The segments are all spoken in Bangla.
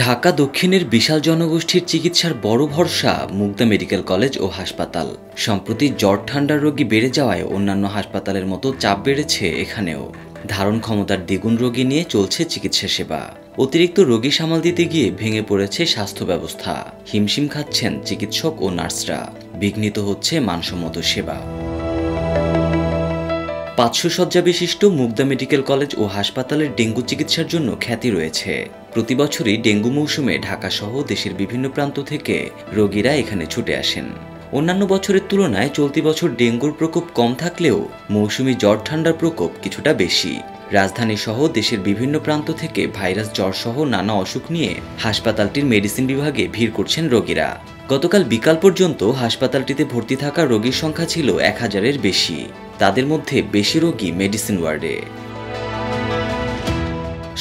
ঢাকা দক্ষিণের বিশাল জনগোষ্ঠীর চিকিৎসার বড় ভরসা মুগদা মেডিকেল কলেজ ও হাসপাতাল। সম্প্রতি জ্বর ঠান্ডার রোগী বেড়ে যাওয়ায় অন্যান্য হাসপাতালের মতো চাপ বেড়েছে এখানেও। ধারণ ক্ষমতার দ্বিগুণ রোগী নিয়ে চলছে চিকিৎসা সেবা। অতিরিক্ত রোগী সামাল দিতে গিয়ে ভেঙে পড়েছে স্বাস্থ্য ব্যবস্থা। হিমশিম খাচ্ছেন চিকিৎসক ও নার্সরা। বিঘ্নিত হচ্ছে মানসম্মত সেবা। 500 শয্যা বিশিষ্ট মুগদা মেডিকেল কলেজ ও হাসপাতালের ডেঙ্গু চিকিৎসার জন্য খ্যাতি রয়েছে। প্রতি বছরই ডেঙ্গু মৌসুমে ঢাকাসহ দেশের বিভিন্ন প্রান্ত থেকে রোগীরা এখানে ছুটে আসেন। অন্যান্য বছরের তুলনায় চলতি বছর ডেঙ্গুর প্রকোপ কম থাকলেও মৌসুমি জ্বর ঠান্ডার প্রকোপ কিছুটা বেশি। রাজধানী সহ দেশের বিভিন্ন প্রান্ত থেকে ভাইরাস জ্বর সহ নানা অসুখ নিয়ে হাসপাতালটির মেডিসিন বিভাগে ভিড় করছেন রোগীরা। গতকাল বিকাল পর্যন্ত হাসপাতালটিতে ভর্তি থাকা রোগীর সংখ্যা ছিল 1000-এর বেশি। তাদের মধ্যে বেশি রোগী মেডিসিন ওয়ার্ডে।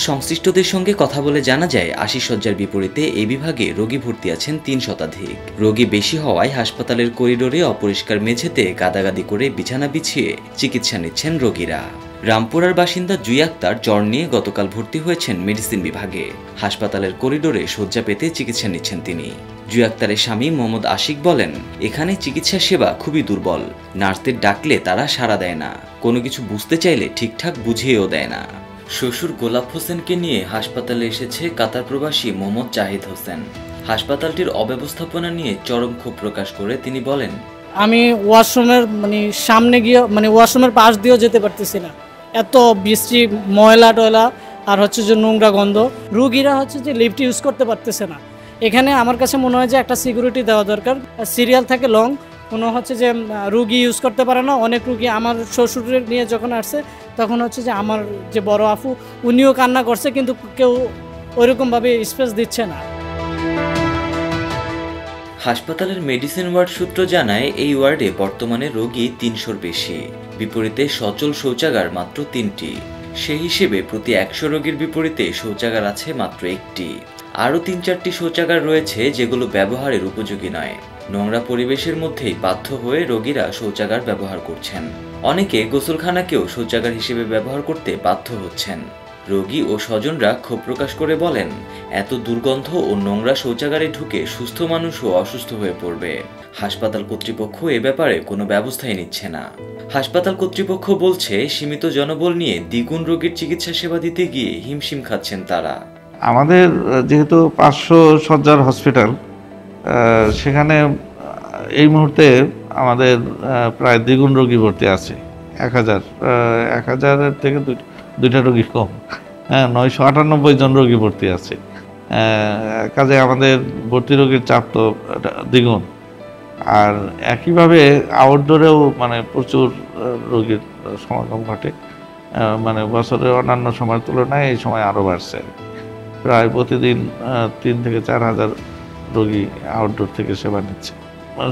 সংশ্লিষ্টদের সঙ্গে কথা বলে জানা যায় 80 শয্যার বিপরীতে এই বিভাগে রোগী ভর্তি আছেন 3 শতাধিক। রোগী বেশি হওয়ায় হাসপাতালের করিডোরে অপরিষ্কার মেঝেতে গাদাগাদি করে বিছানা বিছিয়ে চিকিৎসা নিচ্ছেন রোগীরা। রামপুরার বাসিন্দা জুই আক্তার জ্বর নিয়ে গতকাল ভর্তি হয়েছেন মেডিসিন বিভাগে। হাসপাতালের করিডোরে শয্যা পেতে চিকিৎসা নিচ্ছেন তিনি। জুই আক্তারের স্বামী মোহাম্মদ আশিক বলেন, এখানে চিকিৎসা সেবা খুবই দুর্বল। নার্সদের ডাকলে তারা সাড়া দেয় না, কোনো কিছু বুঝতে চাইলে ঠিকঠাক বুঝিয়েও দেয় না। শ্বশুর গোলাপ হোসেনকে নিয়ে হাসপাতালে এসেছে কাতার প্রবাসী মোহাম্মদ জাহিদ হোসেন। হাসপাতালটির অব্যবস্থাপনা নিয়ে চরম ক্ষোভ প্রকাশ করে তিনি বলেন, আমি ওয়াশরুমের সামনে গিয়ে ওয়াশরুমের পাশ দিয়েও যেতে পারতেছি না। এত বৃষ্টি, ময়লা টয়লা আর যে নোংরা গন্ধ। রুগীরা যে লিফট ইউজ করতে পারতেছে না। এখানে আমার কাছে মনে হয় যে একটা সিকিউরিটি দেওয়া দরকার। সিরিয়াল থাকে লং, কোনো যে রুগী ইউজ করতে পারে না। অনেক রুগী আমার শ্বশুরের নিয়ে যখন আসছে তখন যে আমার যে বড় আফু উনিও কান্না করছে, কিন্তু কেউ ওইরকমভাবে স্পেস দিচ্ছে না। হাসপাতালের মেডিসিন ওয়ার্ড সূত্র জানায়, এই ওয়ার্ডে বর্তমানে রোগী 300-র বেশি। বিপরীতে সচল শৌচাগার মাত্র 3টি। সেই হিসেবে প্রতি 100 রোগীর বিপরীতে শৌচাগার আছে মাত্র 1টি। আরও 3-4টি শৌচাগার রয়েছে যেগুলো ব্যবহারের উপযোগী নয়। নোংরা পরিবেশের মধ্যেই বাধ্য হয়ে রোগীরা শৌচাগার ব্যবহার করছেন। অনেকে গোসলখানাকেও শৌচাগার হিসেবে ব্যবহার করতে বাধ্য হচ্ছেন। রোগী ও স্বজনরা ক্ষোভ প্রকাশ করে বলেন, এত দুর্গন্ধ ও নোংরা শৌচাগারে ঢুকে সুস্থ মানুষও অসুস্থ হয়ে পড়বে। হাসপাতাল কর্তৃপক্ষ এ ব্যাপারে কোনো ব্যবস্থাই নিচ্ছে না। হাসপাতাল কর্তৃপক্ষ বলছে, সীমিত জনবল নিয়ে দ্বিগুণ রোগীর চিকিৎসা সেবা দিতে গিয়ে হিমশিম খাচ্ছেন তারা। আমাদের যেহেতু 500 শয্যার হসপিটাল, সেখানে এই মুহূর্তে আমাদের প্রায় দ্বিগুণ রোগী ভর্তি আছে। 1000-এর থেকে দুইটা রোগী কম। 998 জন রোগী ভর্তি আছে। কাজে আমাদের ভর্তি রোগীর চাপ তো দ্বিগুণ। আর একইভাবে আউটডোরেও প্রচুর রোগীর সমাগম ঘটে। বছরের অন্যান্য সময়ের তুলনায় এই সময় আরও বাড়ছে। প্রায় প্রতিদিন 3 থেকে 4 হাজার রোগী আউটডোর থেকে সেবা নিচ্ছে।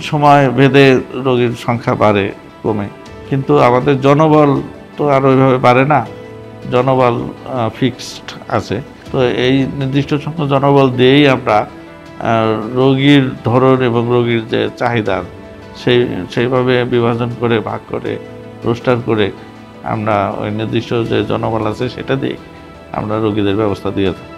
সময় ভেদে রোগীর সংখ্যা বাড়ে কমে, কিন্তু আমাদের জনবল তো আর ওইভাবে বাড়ে না। জনবল ফিক্সড আছে। তো এই নির্দিষ্ট সংখ্যক জনবল দিয়েই আমরা রোগীর ধরন এবং রোগীর যে চাহিদা সেইভাবে বিভাজন করে, ভাগ করে, রোস্টার করে আমরা ওই নির্দিষ্ট যে জনবল আছে সেটা দিয়ে আমরা রোগীদের ব্যবস্থা দিয়ে থাকি।